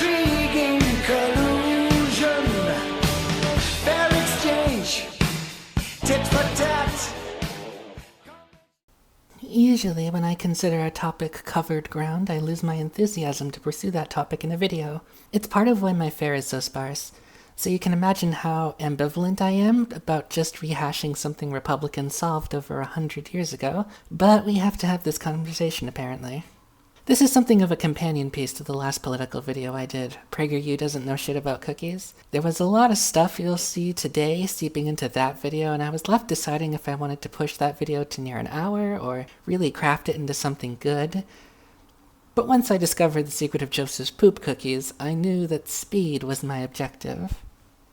intriguing collusion, fair exchange, tit for tat. Usually when I consider a topic covered ground, I lose my enthusiasm to pursue that topic in a video. It's part of why my fare is so sparse. So you can imagine how ambivalent I am about just rehashing something Republicans solved over 100 years ago, but we have to have this conversation apparently. This is something of a companion piece to the last political video I did, PragerU Doesn't Know Shit About Cookies. There was a lot of stuff you'll see today seeping into that video, and I was left deciding if I wanted to push that video to near an hour or really craft it into something good. But once I discovered the secret of Joseph's poop cookies, I knew that speed was my objective.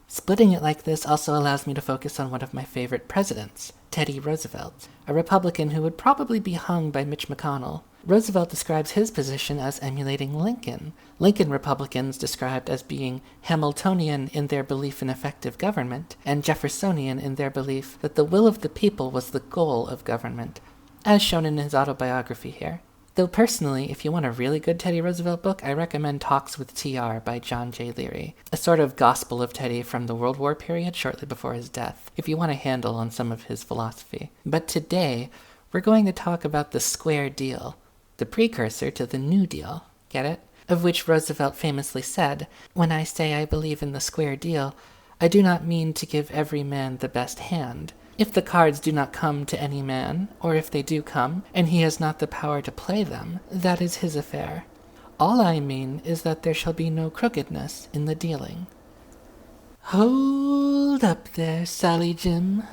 Splitting it like this also allows me to focus on one of my favorite presidents, Teddy Roosevelt, a Republican who would probably be hung by Mitch McConnell. Roosevelt describes his position as emulating Lincoln. Lincoln Republicans described as being Hamiltonian in their belief in effective government, and Jeffersonian in their belief that the will of the people was the goal of government, as shown in his autobiography here. Though personally, if you want a really good Teddy Roosevelt book, I recommend Talks with T.R. by John J. Leary, a sort of gospel of Teddy from the World War period shortly before his death, if you want a handle on some of his philosophy. But today, we're going to talk about the Square Deal, the precursor to the New Deal, get it? Of which Roosevelt famously said, "When I say I believe in the Square Deal, I do not mean to give every man the best hand. If the cards do not come to any man, or if they do come, and he has not the power to play them, that is his affair. All I mean is that there shall be no crookedness in the dealing." Hold up there, Sally Jim.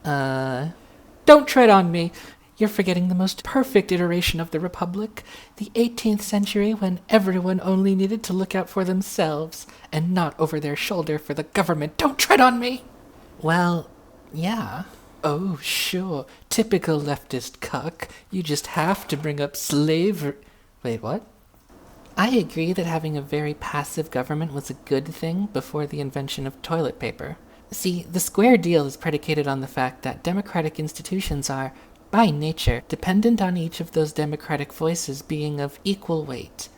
Don't tread on me! You're forgetting the most perfect iteration of the Republic, the 18th century when everyone only needed to look out for themselves, and not over their shoulder for the government. Don't tread on me! Well, yeah. Oh, sure. Typical leftist cuck. You just have to bring up slavery. Wait, what? I agree that having a very passive government was a good thing before the invention of toilet paper. See, the Square Deal is predicated on the fact that democratic institutions are, by nature, dependent on each of those democratic voices being of equal weight.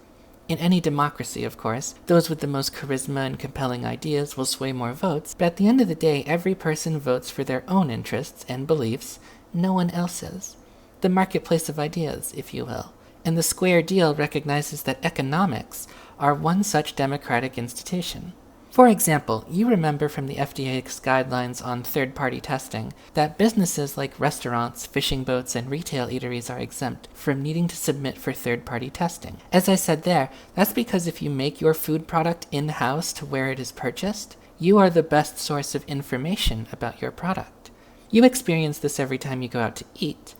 In any democracy, of course, those with the most charisma and compelling ideas will sway more votes, but at the end of the day, every person votes for their own interests and beliefs, no one else's. The marketplace of ideas, if you will. And the Square Deal recognizes that economics are one such democratic institution. For example, you remember from the FDA's guidelines on third-party testing that businesses like restaurants, fishing boats, and retail eateries are exempt from needing to submit for third-party testing. As I said there, that's because if you make your food product in-house to where it is purchased, you are the best source of information about your product. You experience this every time you go out to eat.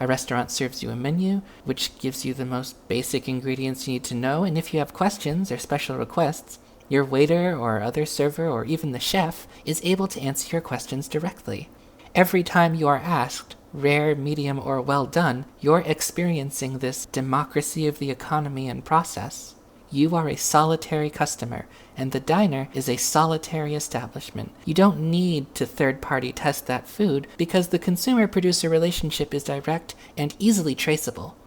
A restaurant serves you a menu, which gives you the most basic ingredients you need to know, and if you have questions or special requests, your waiter or other server or even the chef is able to answer your questions directly. Every time you are asked, rare, medium, or well done, you're experiencing this democracy of the economy and process. You are a solitary customer, and the diner is a solitary establishment. You don't need to third-party test that food because the consumer-producer relationship is direct and easily traceable.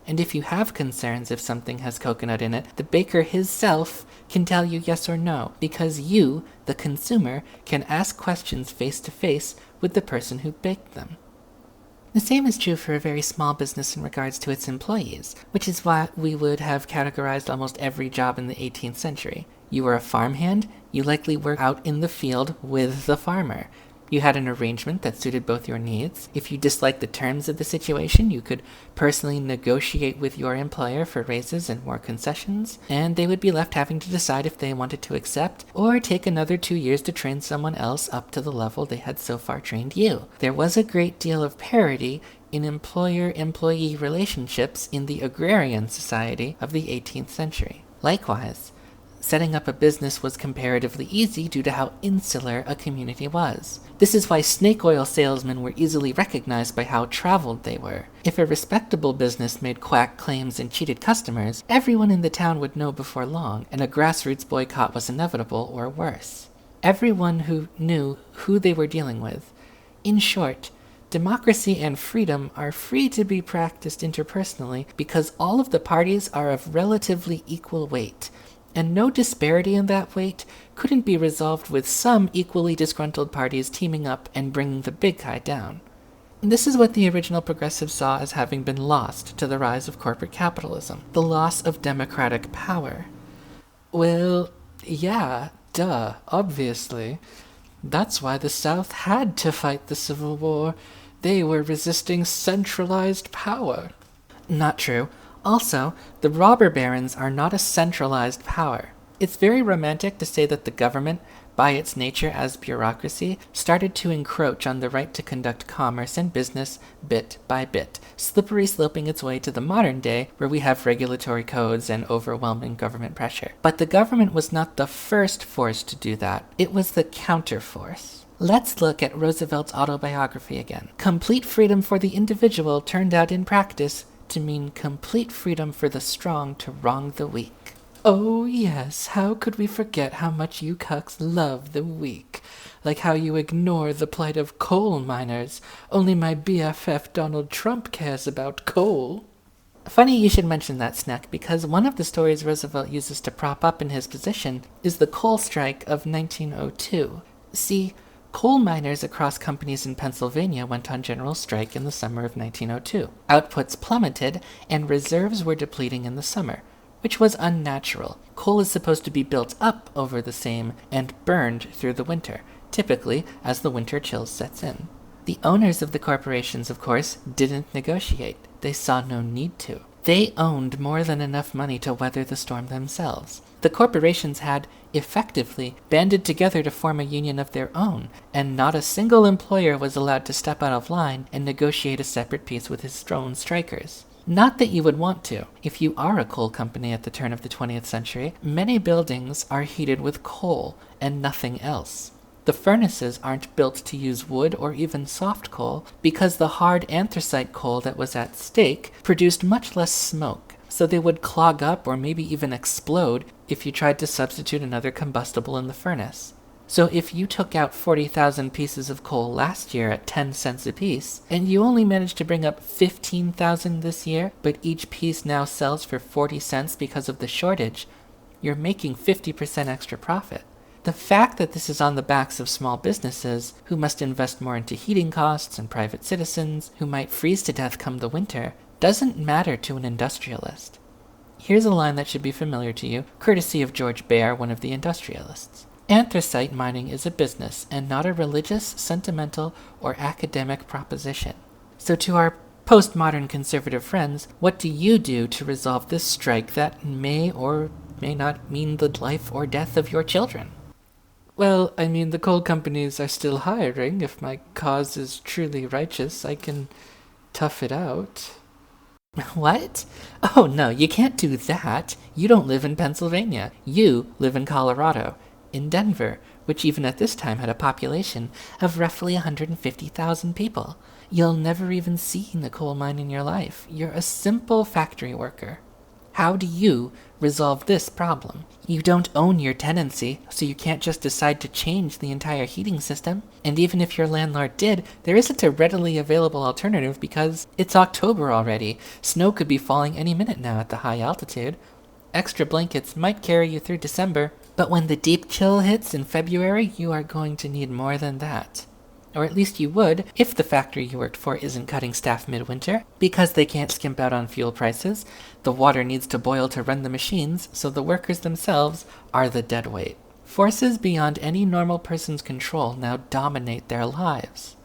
And if you have concerns if something has coconut in it, the baker himself can tell you yes or no, because you, the consumer, can ask questions face-to-face with the person who baked them. The same is true for a very small business in regards to its employees, which is why we would have categorized almost every job in the 18th century. You were a farmhand, you likely worked out in the field with the farmer. You had an arrangement that suited both your needs. If you disliked the terms of the situation, you could personally negotiate with your employer for raises and more concessions, and they would be left having to decide if they wanted to accept or take another 2 years to train someone else up to the level they had so far trained you. There was a great deal of parity in employer-employee relationships in the agrarian society of the 18th century. Likewise, setting up a business was comparatively easy due to how insular a community was. This is why snake oil salesmen were easily recognized by how traveled they were. If a respectable business made quack claims and cheated customers, everyone in the town would know before long, and a grassroots boycott was inevitable or worse. Everyone who knew who they were dealing with. In short, democracy and freedom are free to be practiced interpersonally because all of the parties are of relatively equal weight. and no disparity in that weight couldn't be resolved with some equally disgruntled parties teaming up and bringing the big guy down. This is what the original progressives saw as having been lost to the rise of corporate capitalism, the loss of democratic power. Well, yeah, duh, obviously. That's why the South had to fight the Civil War. They were resisting centralized power. Not true. Also, the robber barons are not a centralized power. It's very romantic to say that the government, by its nature as bureaucracy, started to encroach on the right to conduct commerce and business bit by bit, slippery sloping its way to the modern day where we have regulatory codes and overwhelming government pressure. But the government was not the first force to do that. It was the counterforce. Let's look at Roosevelt's Autobiography again. Complete freedom for the individual turned out in practice to mean complete freedom for the strong to wrong the weak. Oh yes, how could we forget how much you cucks love the weak? Like how you ignore the plight of coal miners. Only my BFF Donald Trump cares about coal. Funny you should mention that, Snack, because one of the stories Roosevelt uses to prop up in his position is the coal strike of 1902. See, coal miners across companies in Pennsylvania went on general strike in the summer of 1902. Outputs plummeted, and reserves were depleting in the summer, which was unnatural. Coal is supposed to be built up over the same and burned through the winter, typically as the winter chills sets in. The owners of the corporations, of course, didn't negotiate. They saw no need to. They owned more than enough money to weather the storm themselves. The corporations had, effectively, banded together to form a union of their own, and not a single employer was allowed to step out of line and negotiate a separate peace with his own strikers. Not that you would want to. If you are a coal company at the turn of the 20th century, many buildings are heated with coal and nothing else. The furnaces aren't built to use wood or even soft coal because the hard anthracite coal that was at stake produced much less smoke, so they would clog up or maybe even explode if you tried to substitute another combustible in the furnace. So if you took out 40,000 pieces of coal last year at 10 cents apiece, and you only managed to bring up 15,000 this year, but each piece now sells for 40 cents because of the shortage, you're making 50% extra profit. The fact that this is on the backs of small businesses, who must invest more into heating costs, and private citizens, who might freeze to death come the winter, doesn't matter to an industrialist. Here's a line that should be familiar to you, courtesy of George Baer, one of the industrialists. Anthracite mining is a business and not a religious, sentimental, or academic proposition. So to our postmodern conservative friends, what do you do to resolve this strike that may or may not mean the life or death of your children? Well, I mean, the coal companies are still hiring. If my cause is truly righteous, I can tough it out. What? Oh no, you can't do that. You don't live in Pennsylvania. You live in Colorado. In Denver, which even at this time had a population of roughly 150,000 people. You'll never even seen a coal mine in your life. You're a simple factory worker. How do you resolve this problem? You don't own your tenancy, so you can't just decide to change the entire heating system. And even if your landlord did, there isn't a readily available alternative because it's October already. Snow could be falling any minute now at the high altitude. Extra blankets might carry you through December, but when the deep chill hits in February, you are going to need more than that. Or at least you would, if the factory you worked for isn't cutting staff midwinter, because they can't skimp out on fuel prices. The water needs to boil to run the machines, so the workers themselves are the deadweight. Forces beyond any normal person's control now dominate their lives.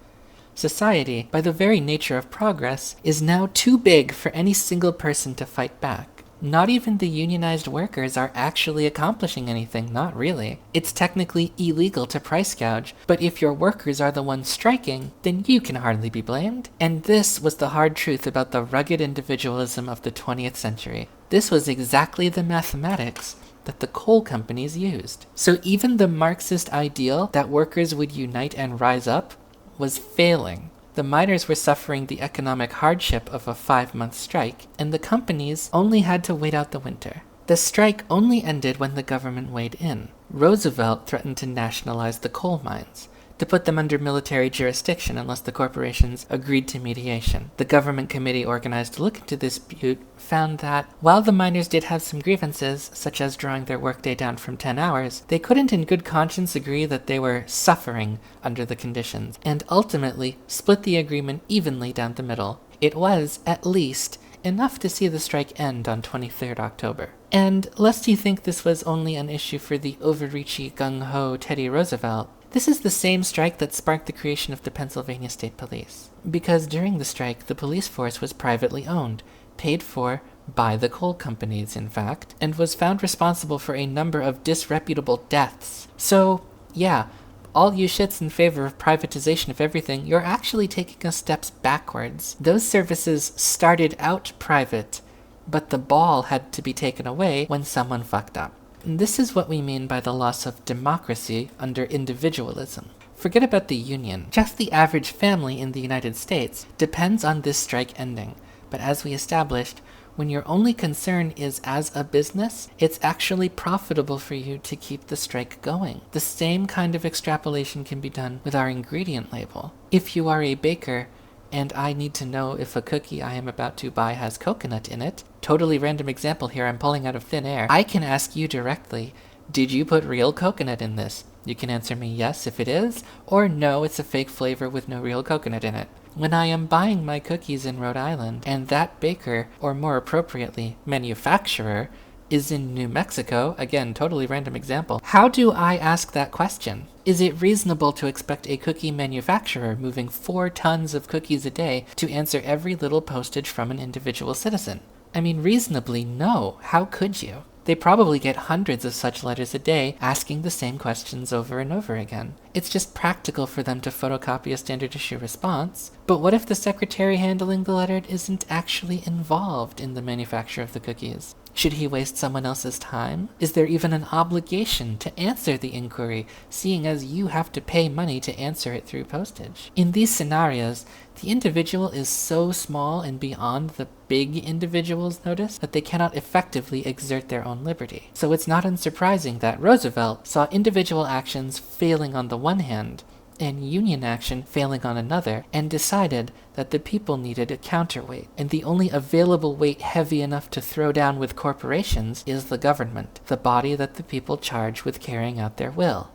Society, by the very nature of progress, is now too big for any single person to fight back. Not even the unionized workers are actually accomplishing anything, not really. It's technically illegal to price gouge, but if your workers are the ones striking, then you can hardly be blamed. And this was the hard truth about the rugged individualism of the 20th century. This was exactly the mathematics that the coal companies used. So even the Marxist ideal that workers would unite and rise up was failing. The miners were suffering the economic hardship of a 5-month strike, and the companies only had to wait out the winter. The strike only ended when the government weighed in. Roosevelt threatened to nationalize the coal mines. to put them under military jurisdiction unless the corporations agreed to mediation. The government committee organized to look into this dispute found that while the miners did have some grievances, such as drawing their workday down from 10 hours, they couldn't in good conscience agree that they were suffering under the conditions, and ultimately split the agreement evenly down the middle. It was, at least, enough to see the strike end on 23rd October. And lest you think this was only an issue for the overreachy gung-ho Teddy Roosevelt, this is the same strike that sparked the creation of the Pennsylvania State Police. Because during the strike, the police force was privately owned, paid for by the coal companies, in fact, and was found responsible for a number of disreputable deaths. So, yeah, all you shits in favor of privatization of everything, you're actually taking us steps backwards. Those services started out private, but the ball had to be taken away when someone fucked up. And this is what we mean by the loss of democracy under individualism. Forget about the union. Just the average family in the United States depends on this strike ending. But as we established, when your only concern is as a business, it's actually profitable for you to keep the strike going. The same kind of extrapolation can be done with our ingredient label. If you are a baker, and I need to know if a cookie I am about to buy has coconut in it, totally random example here I'm pulling out of thin air, I can ask you directly, did you put real coconut in this? You can answer me yes if it is, or no, it's a fake flavor with no real coconut in it. When I am buying my cookies in Rhode Island, and that baker, or more appropriately, manufacturer, is in New Mexico, again, totally random example, how do I ask that question? Is it reasonable to expect a cookie manufacturer moving 4 tons of cookies a day to answer every little postage from an individual citizen? I mean, reasonably, no. How could you? They probably get hundreds of such letters a day asking the same questions over and over again. It's just practical for them to photocopy a standard issue response. But what if the secretary handling the letter isn't actually involved in the manufacture of the cookies? Should he waste someone else's time? Is there even an obligation to answer the inquiry, seeing as you have to pay money to answer it through postage? In these scenarios, the individual is so small and beyond the big individual's notice that they cannot effectively exert their own liberty. So it's not unsurprising that Roosevelt saw individual actions failing on the one hand, and union action failing on another, and decided that the people needed a counterweight, and the only available weight heavy enough to throw down with corporations is the government, the body that the people charge with carrying out their will.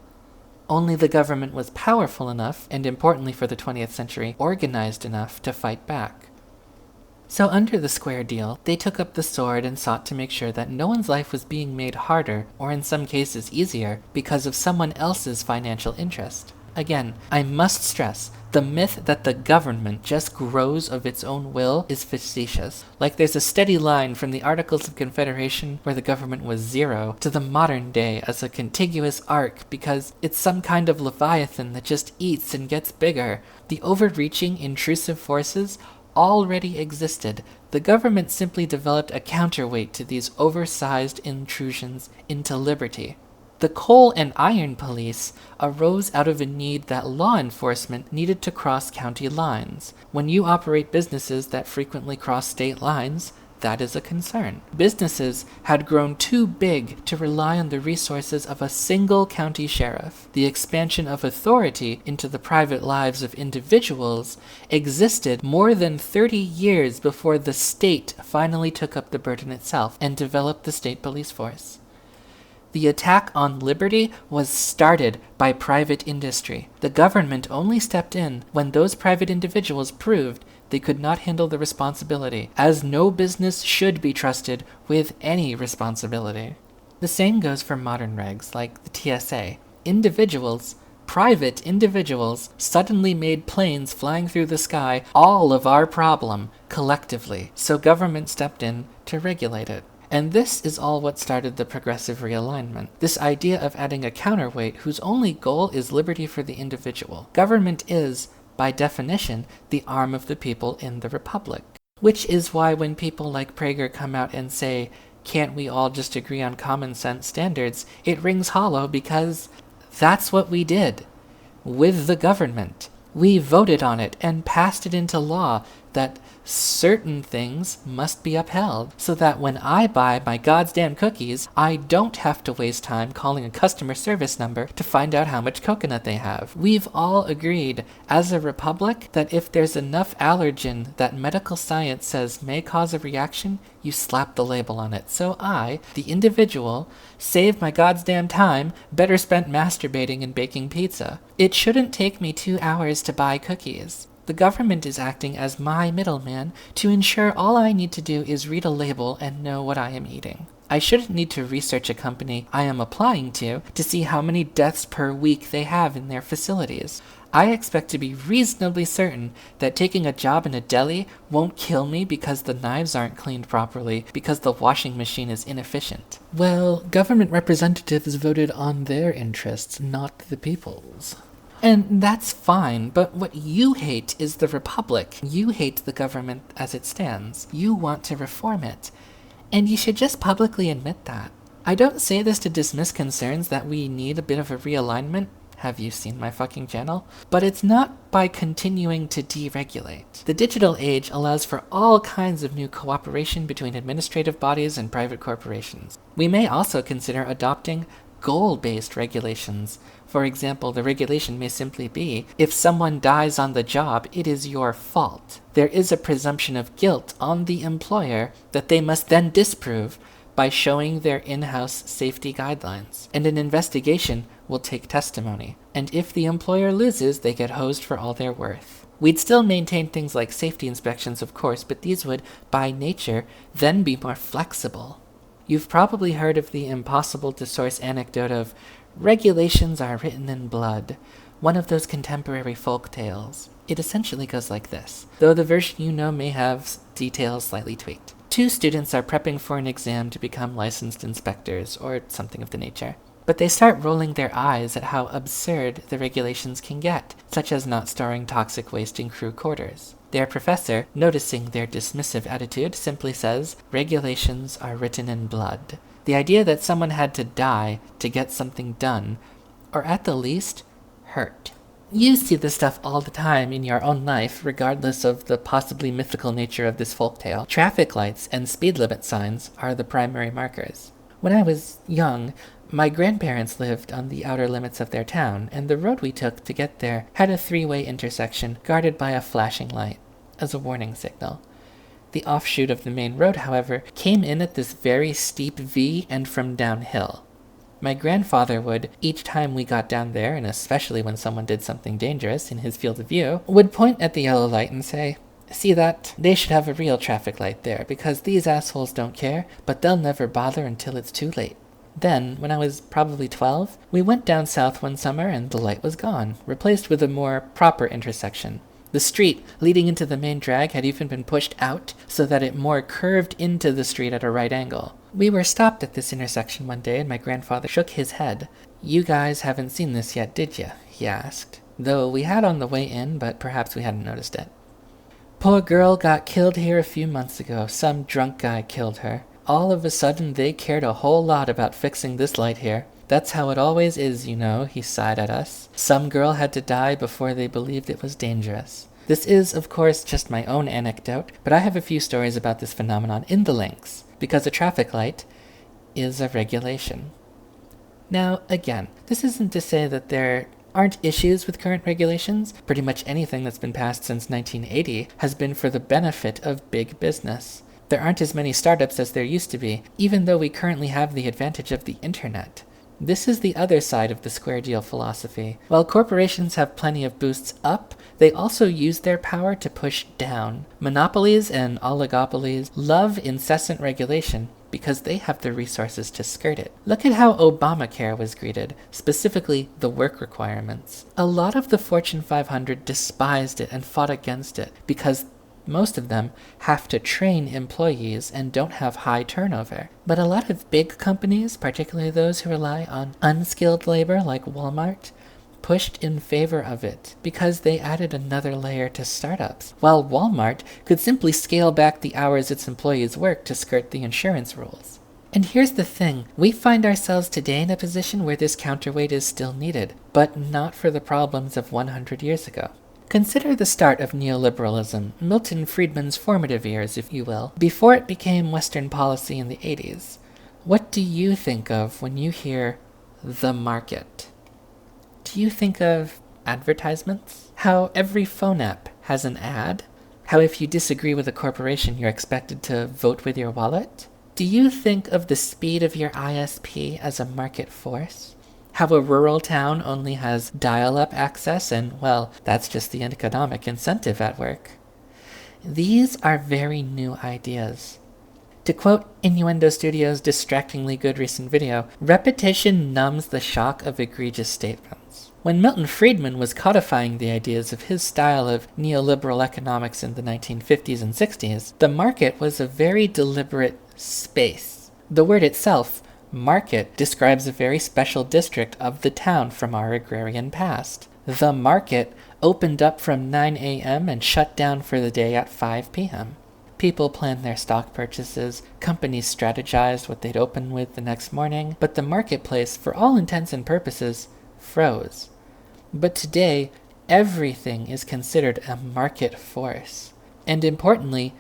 Only the government was powerful enough, and importantly for the 20th century, organized enough to fight back. So under the square deal, they took up the sword and sought to make sure that no one's life was being made harder, or in some cases easier, because of someone else's financial interest. Again, I must stress, the myth that the government just grows of its own will is facetious. Like there's a steady line from the Articles of Confederation, where the government was 0, to the modern day as a contiguous arc because it's some kind of leviathan that just eats and gets bigger. The overreaching, intrusive forces already existed. The government simply developed a counterweight to these oversized intrusions into liberty. The coal and iron police arose out of a need that law enforcement needed to cross county lines. When you operate businesses that frequently cross state lines, that is a concern. Businesses had grown too big to rely on the resources of a single county sheriff. The expansion of authority into the private lives of individuals existed more than 30 years before the state finally took up the burden itself and developed the state police force. The attack on liberty was started by private industry. The government only stepped in when those private individuals proved they could not handle the responsibility, as no business should be trusted with any responsibility. The same goes for modern regs like the TSA. Private individuals, suddenly made planes flying through the sky all of our problem, collectively, so government stepped in to regulate it. And this is all what started the progressive realignment. This idea of adding a counterweight whose only goal is liberty for the individual. Government is, by definition, the arm of the people in the republic. Which is why when people like Prager come out and say, can't we all just agree on common sense standards, it rings hollow because that's what we did with the government. We voted on it and passed it into law that certain things must be upheld, so that when I buy my goddamn cookies, I don't have to waste time calling a customer service number to find out how much coconut they have. We've all agreed, as a republic, that if there's enough allergen that medical science says may cause a reaction, you slap the label on it. So I, the individual, save my goddamn time better spent masturbating and baking pizza. It shouldn't take me 2 hours to buy cookies. The government is acting as my middleman to ensure all I need to do is read a label and know what I am eating. I shouldn't need to research a company I am applying to see how many deaths per week they have in their facilities. I expect to be reasonably certain that taking a job in a deli won't kill me because the knives aren't cleaned properly, because the washing machine is inefficient. Well, government representatives voted on their interests, not the people's. And that's fine, but what you hate is the republic. You hate the government as it stands. You want to reform it. And you should just publicly admit that. I don't say this to dismiss concerns that we need a bit of a realignment. Have you seen my fucking channel? But it's not by continuing to deregulate. The digital age allows for all kinds of new cooperation between administrative bodies and private corporations. We may also consider adopting goal-based regulations. For example, the regulation may simply be, if someone dies on the job, it is your fault. There is a presumption of guilt on the employer that they must then disprove by showing their in-house safety guidelines. And an investigation will take testimony. And if the employer loses, they get hosed for all they're worth. We'd still maintain things like safety inspections, of course, but these would, by nature, then be more flexible. You've probably heard of the impossible-to-source anecdote of regulations are written in blood, one of those contemporary folk tales. It essentially goes like this, though the version you know may have details slightly tweaked. 2 students are prepping for an exam to become licensed inspectors, or something of the nature. But they start rolling their eyes at how absurd the regulations can get, such as not storing toxic waste in crew quarters. Their professor, noticing their dismissive attitude, simply says, regulations are written in blood. The idea that someone had to die to get something done, or at the least, hurt. You see this stuff all the time in your own life, regardless of the possibly mythical nature of this folktale. Traffic lights and speed limit signs are the primary markers. When I was young, my grandparents lived on the outer limits of their town, and the road we took to get there had a 3-way intersection guarded by a flashing light, as a warning signal. The offshoot of the main road, however, came in at this very steep V and from downhill. My grandfather would, each time we got down there, and especially when someone did something dangerous in his field of view, would point at the yellow light and say, "See that? They should have a real traffic light there, because these assholes don't care, but they'll never bother until it's too late." Then, when I was probably 12, we went down south one summer and the light was gone, replaced with a more proper intersection. The street leading into the main drag had even been pushed out so that it more curved into the street at a right angle. We were stopped at this intersection one day and my grandfather shook his head. "You guys haven't seen this yet, did you?" he asked. Though we had on the way in, but perhaps we hadn't noticed it. "Poor girl got killed here a few months ago. Some drunk guy killed her. All of a sudden they cared a whole lot about fixing this light here. That's how it always is, you know," he sighed at us. "Some girl had to die before they believed it was dangerous." This is, of course, just my own anecdote, but I have a few stories about this phenomenon in the links, because a traffic light is a regulation. Now, again, this isn't to say that there aren't issues with current regulations. Pretty much anything that's been passed since 1980 has been for the benefit of big business. There aren't as many startups as there used to be, even though we currently have the advantage of the internet. This is the other side of the square deal philosophy. While corporations have plenty of boosts up, they also use their power to push down. Monopolies and oligopolies love incessant regulation because they have the resources to skirt it. Look at how Obamacare was greeted, specifically the work requirements. A lot of the Fortune 500 despised it and fought against it because most of them have to train employees and don't have high turnover. But a lot of big companies, particularly those who rely on unskilled labor like Walmart, pushed in favor of it because they added another layer to startups, while Walmart could simply scale back the hours its employees work to skirt the insurance rules. And here's the thing, we find ourselves today in a position where this counterweight is still needed, but not for the problems of 100 years ago. Consider the start of neoliberalism, Milton Friedman's formative years, if you will, before it became Western policy in the 80s. What do you think of when you hear the market? Do you think of advertisements? How every phone app has an ad? How if you disagree with a corporation, you're expected to vote with your wallet? Do you think of the speed of your ISP as a market force? How a rural town only has dial-up access and, well, that's just the economic incentive at work. These are very new ideas. To quote Innuendo Studio's distractingly good recent video, repetition numbs the shock of egregious statements. When Milton Friedman was codifying the ideas of his style of neoliberal economics in the 1950s and 60s, the market was a very deliberate space. The word itself, market, describes a very special district of the town from our agrarian past. The market opened up from 9 a.m. and shut down for the day at 5 p.m. People planned their stock purchases, companies strategized what they'd open with the next morning, but the marketplace, for all intents and purposes, froze. But today, everything is considered a market force. And importantly,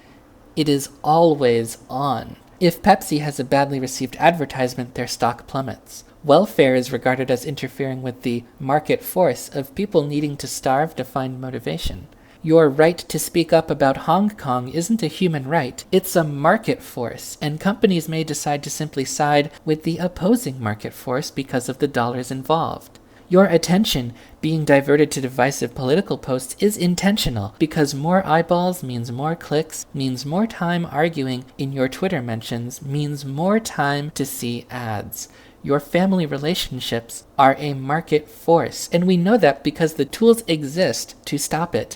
it is always on. If Pepsi has a badly received advertisement, their stock plummets. Welfare is regarded as interfering with the market force of people needing to starve to find motivation. Your right to speak up about Hong Kong isn't a human right, it's a market force, and companies may decide to simply side with the opposing market force because of the dollars involved. Your attention being diverted to divisive political posts is intentional, because more eyeballs means more clicks, means more time arguing in your Twitter mentions, means more time to see ads. Your family relationships are a market force, and we know that because the tools exist to stop it.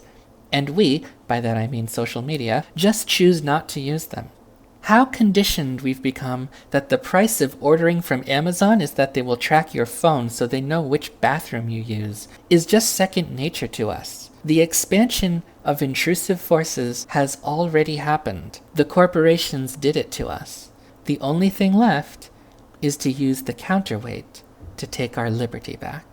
And we, by that I mean social media, just choose not to use them. How conditioned we've become that the price of ordering from Amazon is that they will track your phone so they know which bathroom you use, is just second nature to us. The expansion of intrusive forces has already happened. The corporations did it to us. The only thing left is to use the counterweight to take our liberty back.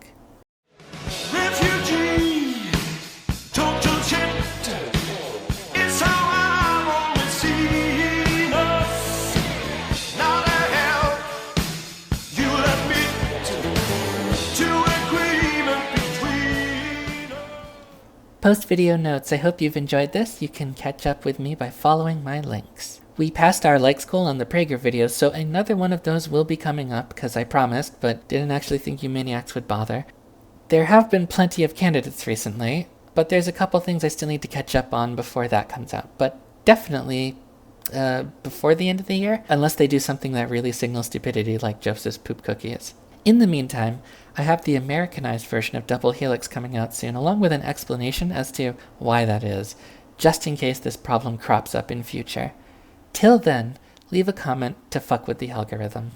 Post-video notes. I hope you've enjoyed this. You can catch up with me by following my links. We passed our like goal on the Prager videos, so another one of those will be coming up, because I promised, but didn't actually think you maniacs would bother. There have been plenty of candidates recently, but there's a couple things I still need to catch up on before that comes out. But definitely before the end of the year, unless they do something that really signals stupidity like Joseph's poop cookies. In the meantime, I have the Americanized version of Double Helix coming out soon, along with an explanation as to why that is, just in case this problem crops up in future. Till then, leave a comment to fuck with the algorithm.